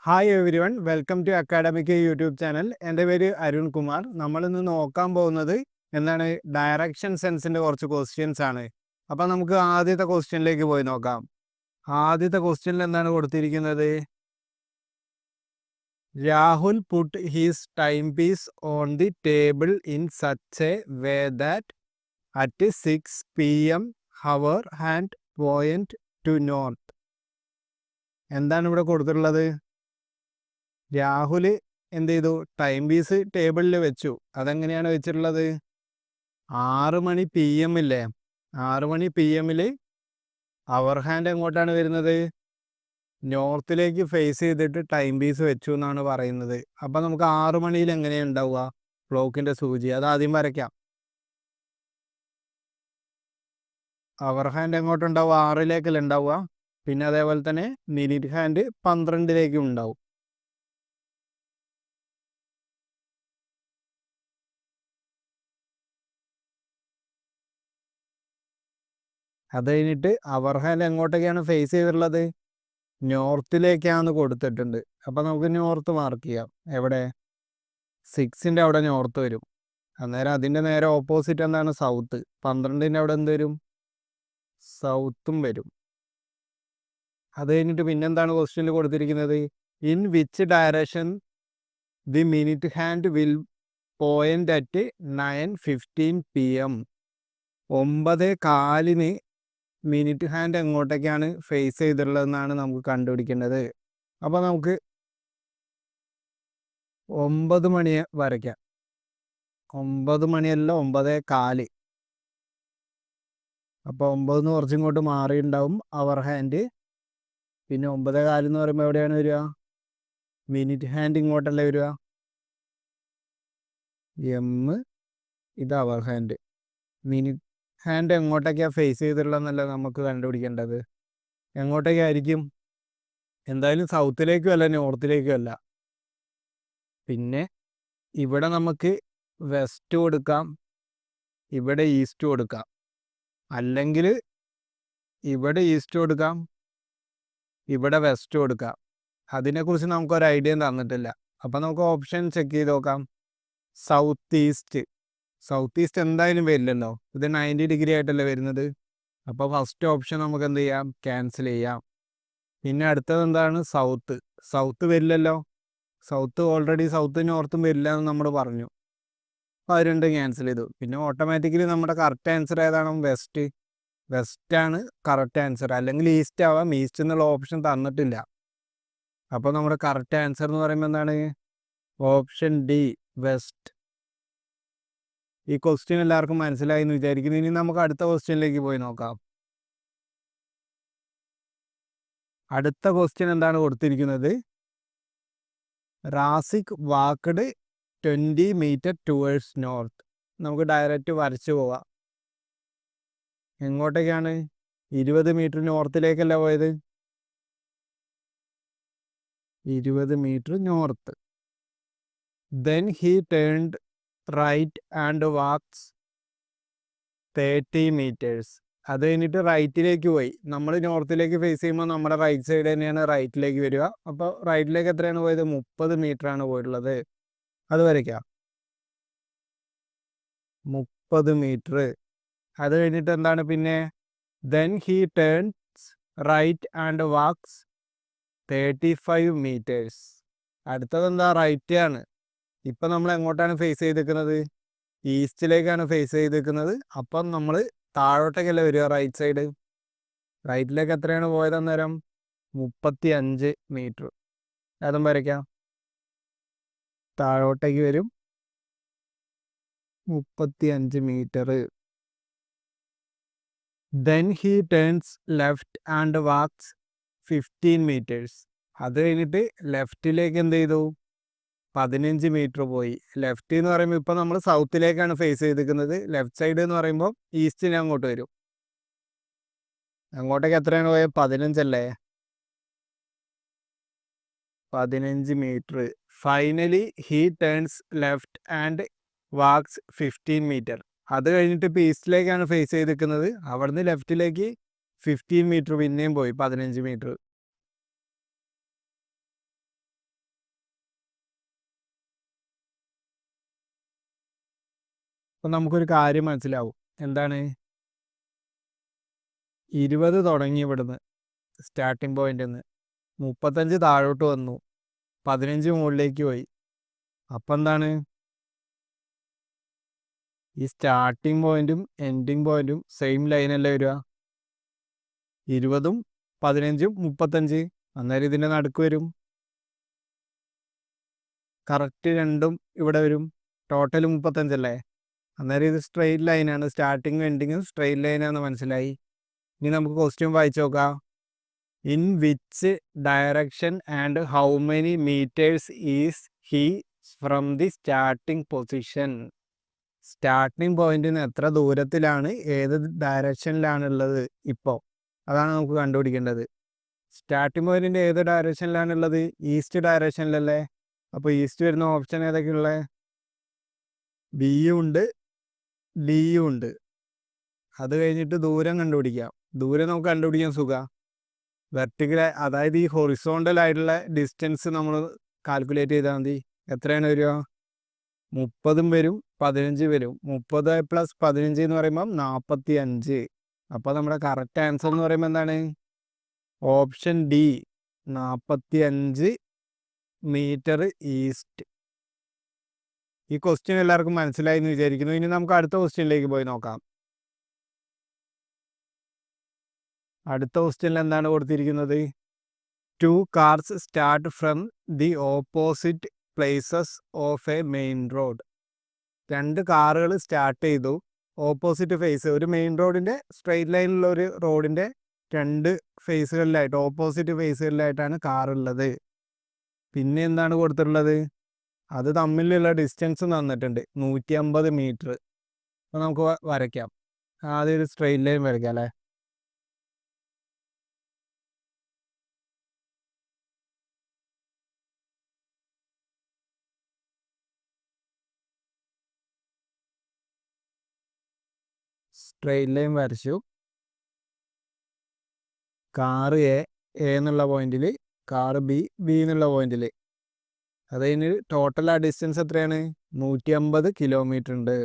Hi every one, welcome two academic YouTube channel. എൻ്റെ പേര് അരുൺ കുമാർ. നമ്മളിന്ന് നോക്കാൻ പോകുന്നത് എന്താണ്, ഡയറക്ഷൻ സെൻസിൻ്റെ കുറച്ച് ക്വസ്റ്റ്യൻസ് ആണ്. അപ്പം നമുക്ക് ആദ്യത്തെ ക്വസ്റ്റ്യനിലേക്ക് പോയി നോക്കാം. ആദ്യത്തെ ക്വസ്റ്റ്യനിൽ എന്താണ് കൊടുത്തിരിക്കുന്നത്? Rahul put his time piece on the table in such a way that at 6 PM hour hand point to north. എന്താണ് ഇവിടെ കൊടുത്തിട്ടുള്ളത്? രാഹുൽ എന്ത് ചെയ്തു? ടൈം പീസ് ടേബിളിൽ വെച്ചു. അതെങ്ങനെയാണ് വെച്ചിട്ടുള്ളത്? 6 മണി PM ഇല്ലേ? 6 മണി PM അവർ ഹാൻഡ് എങ്ങോട്ടാണ് വരുന്നത്? നോർത്തിലേക്ക് ഫേസ് ചെയ്തിട്ട് ടൈം പീസ് വെച്ചു എന്നാണ് പറയുന്നത്. അപ്പം നമുക്ക് 6 മണിയിൽ എങ്ങനെയാണ് ഉണ്ടാവുക ക്ലോക്കിൻ്റെ സൂചി? അത് ആദ്യം വരയ്ക്കാം. അവർ ഹാൻഡ് എങ്ങോട്ടുണ്ടാവുക? 6-ലേക്കല്ലേ ഉണ്ടാവുക. പിന്നെ അതേപോലെ തന്നെ മിനിറ്റ് ഹാൻഡ് 12-ലേക്കും ഉണ്ടാവും. അത് കഴിഞ്ഞിട്ട് അവർ ഹാൻഡ് എങ്ങോട്ടൊക്കെയാണ് ഫേസ് ചെയ്തിട്ടുള്ളത്? നോർത്തിലേക്കാണ് കൊടുത്തിട്ടുണ്ട്. അപ്പം നമുക്ക് നോർത്ത് മാർക്ക് ചെയ്യാം. എവിടെ? 6-ൻ്റെ അവിടെ നോർത്ത് വരും. അന്നേരം അതിൻ്റെ നേരെ ഓപ്പോസിറ്റ് എന്താണ്? സൗത്ത്. 12-ൻ്റെ അവിടെ എന്ത് വരും? സൗത്തും വരും. അത് കഴിഞ്ഞിട്ട് പിന്നെന്താണ് ക്വസ്റ്റ്യനിൽ കൊടുത്തിരിക്കുന്നത്? In which direction the minute hand will point at 9:15 PM. 9:15 minute hand എങ്ങോട്ടേക്കാണ് ഫേസ് ചെയ്തിട്ടുള്ളതെന്നാണ് നമുക്ക് കണ്ടുപിടിക്കേണ്ടത്. അപ്പോൾ നമുക്ക് 9 മണിയെ വരയ്ക്കാം. 9 മണിയല്ല, 9:15. അപ്പോൾ 9 കുറച്ചും ഇങ്ങോട്ട് മാറിയിട്ടുണ്ടാവും അവർ ഹാൻഡ്. പിന്നെ 9:15 എന്ന് പറയുമ്പോൾ എവിടെയാണ് വരിക? മിനിറ്റ് ഹാൻഡ് ഇങ്ങോട്ടല്ലേ വരിക? എം, ഇത് അവർ ഹാൻഡ്. മിനിറ്റ് ഹാൻഡ് എങ്ങോട്ടേക്കാണ് ഫേസ് ചെയ്തിട്ടുള്ളതെന്നല്ല നമുക്ക് കണ്ടുപിടിക്കേണ്ടത്. എങ്ങോട്ടേക്കായിരിക്കും? എന്തായാലും സൗത്തിലേക്കും അല്ല, നോർത്തിലേക്കും അല്ല. പിന്നെ ഇവിടെ നമുക്ക് വെസ്റ്റ് കൊടുക്കാം, ഇവിടെ ഈസ്റ്റ് കൊടുക്കാം, അല്ലെങ്കിൽ ഇവിടെ ഈസ്റ്റ് കൊടുക്കാം, ഇവിടെ വെസ്റ്റ് കൊടുക്കാം. അതിനെക്കുറിച്ച് നമുക്കൊരു ഐഡിയ തന്നിട്ടില്ല. അപ്പം നമുക്ക് ഓപ്ഷൻ ചെക്ക് ചെയ്ത് നോക്കാം. South east. സൗത്ത് ഈസ്റ്റ് എന്തായാലും വരില്ലല്ലോ, ഇത് 90 ഡിഗ്രി ആയിട്ടല്ലേ വരുന്നത്. അപ്പോൾ ഫസ്റ്റ് ഓപ്ഷൻ നമുക്ക് എന്ത് ചെയ്യാം? ക്യാൻസൽ ചെയ്യാം. പിന്നെ അടുത്തത് എന്താണ്? സൗത്ത്. സൗത്ത് വരില്ലല്ലോ. സൗത്ത് ഓൾറെഡി സൗത്ത് നോർത്തും വരില്ല എന്ന് നമ്മൾ പറഞ്ഞു. അപ്പോൾ അത് രണ്ടും ക്യാൻസൽ ചെയ്തു. പിന്നെ ഓട്ടോമാറ്റിക്കലി നമ്മുടെ കറക്റ്റ് ആൻസർ ഏതാണ്? വെസ്റ്റ്. വെസ്റ്റാണ് കറക്റ്റ് ആൻസർ. അല്ലെങ്കിൽ ഈസ്റ്റ് ആവാം. ഈസ്റ്റ് എന്നുള്ള ഓപ്ഷൻ തന്നിട്ടില്ല. അപ്പോൾ നമ്മുടെ കറക്റ്റ് ആൻസർ എന്ന് പറയുമ്പോൾ എന്താണ്? Option D, west. ഈ ക്വസ്റ്റ്യൻ എല്ലാവർക്കും മനസ്സിലായി എന്ന് വിചാരിക്കുന്നു. ഇനി നമുക്ക് അടുത്ത ക്വസ്റ്റ്യനിലേക്ക് പോയി നോക്കാം. അടുത്ത ക്വസ്റ്റ്യൻ എന്താണ് കൊടുത്തിരിക്കുന്നത്? Rasik walked 20 meter towards north. നമുക്ക് ഡയറക്റ്റ് വരച്ചു പോവാം. എങ്ങോട്ടേക്കാണ്? 20 മീറ്റർ നോർത്തിലേക്കല്ല പോയത്. 20 മീറ്റർ north. Then he turned right and walks 30 meters. അത് കഴിഞ്ഞിട്ട് റൈറ്റിലേക്ക് പോയി. നമ്മൾ നോർത്തിലേക്ക് ഫേസ് ചെയ്യുമ്പോൾ നമ്മുടെ റൈറ്റ് സൈഡ് തന്നെയാണ് റൈറ്റിലേക്ക് വരിക. അപ്പോൾ റൈറ്റിലേക്ക് എത്രയാണ് പോയത്? 30 meter ആണ് പോയിട്ടുള്ളത്. അത് വരയ്ക്കാം. 30 meter. അത് കഴിഞ്ഞിട്ട് എന്താണ് പിന്നെ? Then he turns right and walks 35 meters. അടുത്തത് എന്താ? റൈറ്റ് ആണ്. ഇപ്പം നമ്മൾ എങ്ങോട്ടാണ് ഫേസ് ചെയ്തിരിക്കുന്നത്? ഈസ്റ്റിലേക്കാണ് ഫേസ് ചെയ്തിരിക്കുന്നത്. അപ്പം നമ്മൾ താഴോട്ടേക്കല്ലേ വരിക? Right side. റൈറ്റിലേക്ക് എത്രയാണ് പോയത് അന്നേരം? 35 meter. അതും വരയ്ക്കാം. താഴോട്ടേക്ക് വരും 35 meter. Then he turns left and walks 15 meters. അത് കഴിഞ്ഞിട്ട് ലെഫ്റ്റിലേക്ക് എന്ത് ചെയ്തു? 15 meter പോയി. ലെഫ്റ്റ് എന്ന് പറയുമ്പോൾ ഇപ്പം നമ്മൾ സൗത്തിലേക്കാണ് ഫേസ് ചെയ്തിരിക്കുന്നത്. ലെഫ്റ്റ് സൈഡ് എന്ന് പറയുമ്പോൾ ഈസ്റ്റിന് അങ്ങോട്ട് വരും. അങ്ങോട്ടേക്ക് എത്രയാണ് പോയത്? 15 അല്ലേ? 15 meter. Finally he turns left and walks 15 meter. അത് കഴിഞ്ഞിട്ട് ഇപ്പോൾ ഈസ്റ്റിലേക്കാണ് ഫേസ് ചെയ്തിരിക്കുന്നത്. അവിടുന്ന് ലെഫ്റ്റിലേക്ക് 15 meter പിന്നെയും പോയി, 15 meter. അപ്പോൾ നമുക്കൊരു കാര്യം മനസ്സിലാവും. എന്താണ്? 20 തുടങ്ങി ഇവിടുന്ന് സ്റ്റാർട്ടിംഗ് പോയിന്റിൽ നിന്ന് 35 താഴോട്ട് വന്നു, 15 മുകളിലേക്ക് പോയി. അപ്പം എന്താണ്? ഈ സ്റ്റാർട്ടിംഗ് പോയിന്റും എൻഡിങ് പോയിന്റും സെയിം ലൈനല്ലേ വരിക? 20ഉം 15ഉം 35. അന്നേരം ഇതിൻ്റെ നടുക്ക് വരും. കറക്റ്റ് രണ്ടും ഇവിടെ വരും. ടോട്ടൽ 35 അല്ലേ? അന്നേരം ഇത് സ്ട്രെയിറ്റ് ലൈനാണ്. സ്റ്റാർട്ടിങ്ങും എൻഡിങ്ങും സ്ട്രെയിറ്റ് ലൈനാണെന്ന് മനസ്സിലായി. ഇനി നമുക്ക് ക്വസ്റ്റ്യൻ വായിച്ചു നോക്കാം. In which direction and how many meters is he from the starting position? Starting പോയിന്റിൽ നിന്ന് എത്ര ദൂരത്തിലാണ്, ഏത് ഡയറക്ഷനിലാണുള്ളത് ഇപ്പോൾ? അതാണ് നമുക്ക് കണ്ടുപിടിക്കേണ്ടത്. സ്റ്റാർട്ടിംഗ് പോയിന്റിൻ്റെ ഏത് ഡയറക്ഷനിലാണുള്ളത്? ഈസ്റ്റ് ഡയറക്ഷനിലല്ലേ? അപ്പോൾ ഈസ്റ്റ് വരുന്ന ഓപ്ഷൻ ഏതൊക്കെയുള്ളത്? ബിയും ഉണ്ട്, ഡിയും ഉണ്ട്. അത് കഴിഞ്ഞിട്ട് ദൂരം കണ്ടുപിടിക്കാം. ദൂരം നമുക്ക് കണ്ടുപിടിക്കാൻ സുഖമാണ്. വെർട്ടിക്കൽ, അതായത് ഈ ഹൊറിസോണ്ടൽ ആയിട്ടുള്ള ഡിസ്റ്റൻസ് നമ്മൾ കാൽക്കുലേറ്റ് ചെയ്താൽ മതി. എത്രയാണ് വരിക? 30 വരും, 15 വരും. 30 + 15 എന്ന് പറയുമ്പം 45. അപ്പോൾ നമ്മുടെ കറക്റ്റ് ആൻസർ എന്ന് പറയുമ്പോൾ എന്താണ്? Option D, 45 meter east. ഈ ക്വസ്റ്റ്യൻ എല്ലാവർക്കും മനസ്സിലായി എന്ന് വിചാരിക്കുന്നു. ഇനി നമുക്ക് അടുത്ത ക്വസ്റ്റ്യനിലേക്ക് പോയി നോക്കാം. അടുത്ത ക്വസ്റ്റ്യനിൽ എന്താണ് കൊടുത്തിരിക്കുന്നത്? 2 cars start from the opposite places of A main road. 2 കാറുകൾ സ്റ്റാർട്ട് ചെയ്തു ഓപ്പോസിറ്റ് ഫേസ്, ഒരു മെയിൻ റോഡിൻ്റെ സ്ട്രെയിറ്റ് ലൈനിലുള്ള ഒരു റോഡിൻ്റെ 2 ഫേസുകളിലായിട്ട്, ഓപ്പോസിറ്റ് ഫേസുകളിലായിട്ടാണ് കാറുള്ളത്. പിന്നെ എന്താണ് കൊടുത്തിട്ടുള്ളത്? അത് തമ്മിലുള്ള ഡിസ്റ്റൻസ് തന്നിട്ടുണ്ട് 150 മീറ്റർ. അപ്പോൾ നമുക്ക് വരയ്ക്കാം. ആദ്യം ഒരു സ്ട്രെയിറ്റ് ലൈൻ വരയ്ക്കാം അല്ലേ? സ്ട്രെയിറ്റ് ലൈൻ വരച്ചു. കാറ് എ എന്നുള്ള പോയിന്റിൽ, കാറ് ബി എന്നുള്ള പോയിന്റിൽ. അത് കഴിഞ്ഞ് ടോട്ടൽ ആ ഡിസ്റ്റൻസ് എത്രയാണ്? 150 കിലോമീറ്റർ ഉണ്ട്.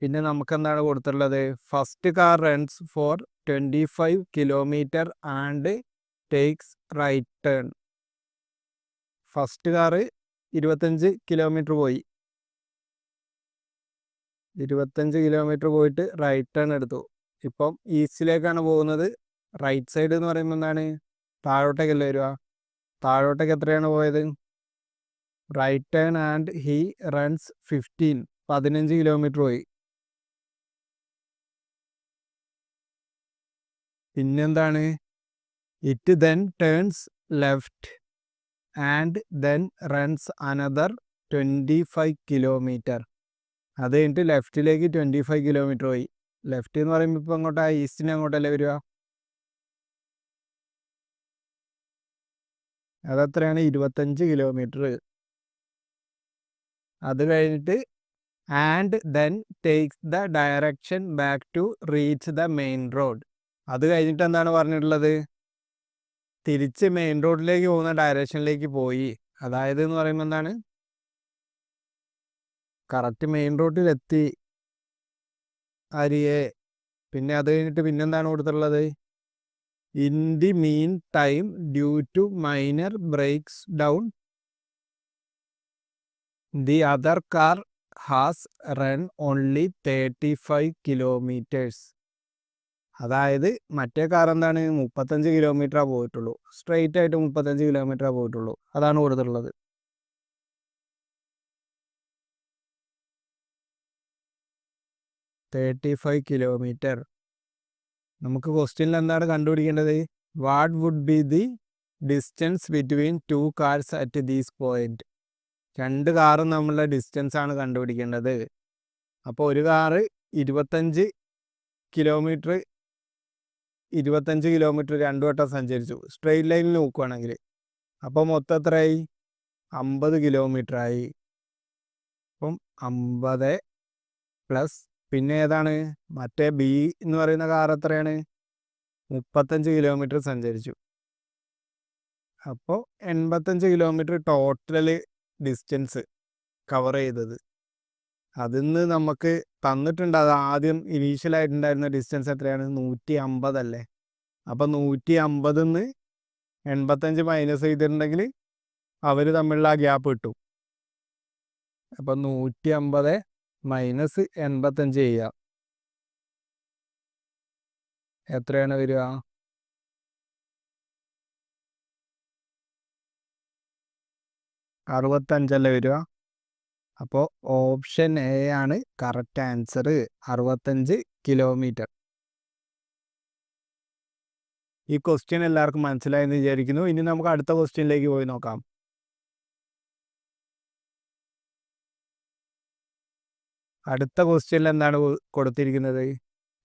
പിന്നെ നമുക്ക് എന്താണ് കൊടുത്തിട്ടുള്ളത്? First car runs for 25 kilometer and takes right turn. First car 25 kilometer പോയി. 25 കിലോമീറ്റർ പോയിട്ട് റൈറ്റ് ടേൺ എടുത്തു. ഇപ്പം ഈസ്റ്റിലേക്കാണ് പോകുന്നത്. റൈറ്റ് സൈഡ് എന്ന് പറയുമ്പോൾ എന്താണ്? താഴോട്ടേക്കല്ലേ വരിക? താഴോട്ടേക്ക് എത്രയാണ് പോയത്? Right turn and he runs 15 kilometer പോയി. പിന്നെന്താണ്? It then turns left and then runs another 25 kilometer. അത് കഴിഞ്ഞിട്ട് ലെഫ്റ്റിലേക്ക് 25 കിലോമീറ്റർ പോയി. ലെഫ്റ്റ് എന്ന് പറയുമ്പോൾ ഇപ്പോൾ അങ്ങോട്ടാ? ഈസ്റ്റിന് അങ്ങോട്ടല്ലേ വരിക? അതെത്രയാണ്? 25 കിലോമീറ്റർ. അത് കഴിഞ്ഞിട്ട് and then takes the direction back to reach the main road. അത് കഴിഞ്ഞിട്ട് എന്താണ് പറഞ്ഞിട്ടുള്ളത്? തിരിച്ച് മെയിൻ റോഡിലേക്ക് പോകുന്ന ഡയറക്ഷനിലേക്ക് പോയി. അതായത് എന്ന് പറയുമ്പോൾ എന്താണ്? കറക്റ്റ് മെയിൻ റോഡിലെത്തി അരിയെ. പിന്നെ അത് കഴിഞ്ഞിട്ട് പിന്നെന്താണ് കൊടുത്തിട്ടുള്ളത്? In the mean time due to minor breaks down the other car has run only 35 kilometres. അതായത് മറ്റേ കാർ എന്താണ്? 35 കിലോമീറ്ററാണ് പോയിട്ടുള്ളൂ. സ്ട്രെയിറ്റ് ആയിട്ട് 35 കിലോമീറ്ററാണ് പോയിട്ടുള്ളൂ. അതാണ് കൊടുത്തിട്ടുള്ളത്. കിലോമീറ്റർ. നമുക്ക് ക്വസ്റ്റ്യനിൽ എന്താണ് കണ്ടുപിടിക്കേണ്ടത്? What would be the distance between 2 cars at these point? 2 കാറും തമ്മിലുള്ള ഡിസ്റ്റൻസ് ആണ് കണ്ടുപിടിക്കേണ്ടത്. അപ്പോൾ ഒരു കാറ് 25 കിലോമീറ്റർ 2 വട്ടം സഞ്ചരിച്ചു സ്ട്രെയിറ്റ് ലൈനിൽ നോക്കുകയാണെങ്കിൽ. അപ്പോൾ മൊത്തം എത്രയായി? 50 കിലോമീറ്റർ ആയി. അപ്പം 50 പ്ലസ് പിന്നെ ഏതാണ്? മറ്റേ ബി എന്ന് പറയുന്ന കാർ എത്രയാണ്? 35 കിലോമീറ്റർ സഞ്ചരിച്ചു. അപ്പോൾ 85 കിലോമീറ്റർ ടോട്ടൽ ഡിസ്റ്റൻസ് കവർ ചെയ്തത്. അതിന്ന് നമുക്ക് തന്നിട്ടുണ്ട്, അത് ആദ്യം ഇനീഷ്യലായിട്ടുണ്ടായിരുന്ന ഡിസ്റ്റൻസ് എത്രയാണ്? 150 അല്ലേ? അപ്പം 150ന്ന് 85 മൈനസ് ചെയ്തിട്ടുണ്ടെങ്കിൽ അവർ തമ്മിലുള്ള ആ ഗ്യാപ്പ് കിട്ടും. അപ്പം 150 മൈനസ് 85 ചെയ്യുക, എത്രയാണ് വരിക? 65 അല്ലേ വരിക? അപ്പോൾ ഓപ്ഷൻ എ ആണ് കറക്റ്റ് ആൻസർ, 65 കിലോമീറ്റർ. ഈ ക്വസ്റ്റ്യൻ എല്ലാവർക്കും മനസ്സിലായെന്ന് വിചാരിക്കുന്നു. ഇനി നമുക്ക് അടുത്ത ക്വസ്റ്റ്യനിലേക്ക് പോയി നോക്കാം. അടുത്ത ക്വസ്റ്റ്യനിൽ എന്താണ് കൊടുത്തിരിക്കുന്നത്?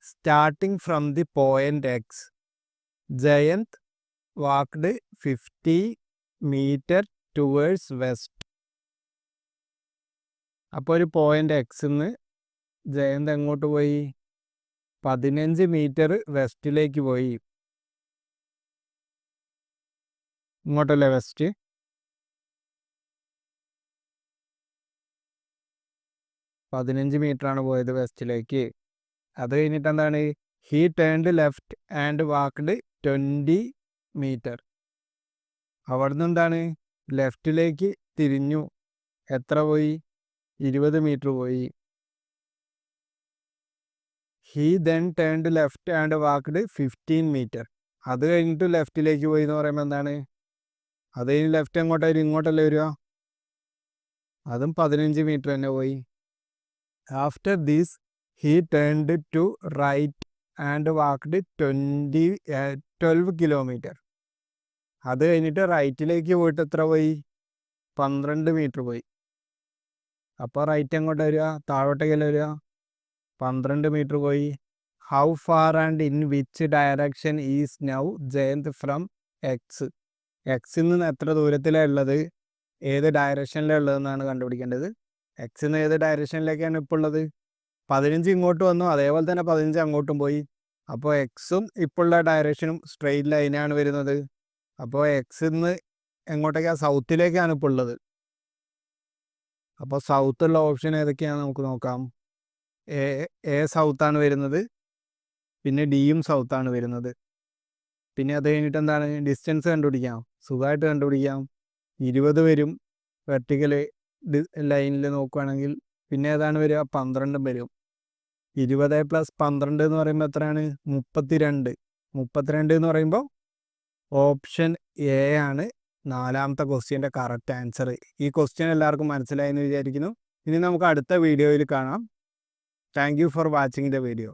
Starting from the point X, Jayant walked 50 meter towards west. അപ്പോൾ ഒരു പോയിന്റ് എക്സിന്ന് ജയന്ത് എങ്ങോട്ട് പോയി? 15 മീറ്റർ വെസ്റ്റിലേക്ക് പോയി. ഇങ്ങോട്ടല്ലേ വെസ്റ്റ്? 15 മീറ്റർ ആണ് പോയത് വെസ്റ്റിലേക്ക്. അത് കഴിഞ്ഞിട്ട് എന്താണ്? He turned left and walked 20 meter. അവിടുന്ന് എന്താണ്? ലെഫ്റ്റിലേക്ക് തിരിഞ്ഞു. എത്ര പോയി? 20 മീറ്റർ പോയി. He then turned left and walked 15 meter. അത് കഴിഞ്ഞിട്ട് ലെഫ്റ്റിലേക്ക് പോയി എന്ന് പറയുമ്പോൾ എന്താണ്? അത് കഴിഞ്ഞ് ലെഫ്റ്റ് എങ്ങോട്ടായാലും ഇങ്ങോട്ടല്ലേ വരിക? അതും 15 മീറ്റർ തന്നെ പോയി. After this he turned to right and walked 12 kilometer. അത് കഴിഞ്ഞിട്ട് റൈറ്റിലേക്ക് പോയിട്ട് എത്ര പോയി? 12 മീറ്റർ പോയി. അപ്പോൾ റൈറ്റ് എങ്ങോട്ട് വരിക? താഴോട്ടേക്കല്ലേ വരിക? 12 മീറ്റർ പോയി. How far and in which direction is now Jayant from X? എക്സിൽ നിന്ന് എത്ര ദൂരത്തിലാണ് ഉള്ളത്, ഏത് ഡയറക്ഷനിലാണ് ഉള്ളതെന്നാണ് കണ്ടുപിടിക്കേണ്ടത്. എക്സിൽ നിന്ന് ഏത് ഡയറക്ഷനിലേക്കാണ് ഇപ്പോൾ ഉള്ളത്? 15 ഇങ്ങോട്ട് വന്നു, അതേപോലെ തന്നെ 15 അങ്ങോട്ടും പോയി. അപ്പോൾ എക്സും ഇപ്പോഴുള്ള ഡയറക്ഷനും സ്ട്രെയിറ്റ് ലൈനാണ് വരുന്നത്. അപ്പോൾ എക്സിൽ നിന്ന് എങ്ങോട്ടേക്കാണ്? സൗത്തിലേക്കാണ് ഇപ്പോൾ ഉള്ളത്. അപ്പോൾ സൗത്തുള്ള ഓപ്ഷൻ ഏതൊക്കെയാണ് നമുക്ക് നോക്കാം. എ സൗത്താണ് വരുന്നത്, പിന്നെ ഡിയും സൗത്താണ് വരുന്നത്. പിന്നെ അത് കഴിഞ്ഞിട്ട് എന്താണ്? ഡിസ്റ്റൻസ് കണ്ടുപിടിക്കാം, സുഖമായിട്ട് കണ്ടുപിടിക്കാം. 20 വരും വെർട്ടിക്കൽ ലൈനിൽ നോക്കുകയാണെങ്കിൽ. പിന്നെ ഏതാണ് വരിക? 12 വരും. 20 + 12 എന്ന് പറയുമ്പോൾ എത്രയാണ്? 32. 32 എന്ന് പറയുമ്പോൾ ഓപ്ഷൻ എ ആണ് നാലാമത്തെ ക്വസ്റ്റ്യൻ്റെ കറക്റ്റ് ആൻസർ. ഈ ക്വസ്റ്റ്യൻ എല്ലാവർക്കും മനസ്സിലായെന്ന് വിചാരിക്കുന്നു. ഇനി നമുക്ക് അടുത്ത വീഡിയോയിൽ കാണാം. Thank you for watching the video.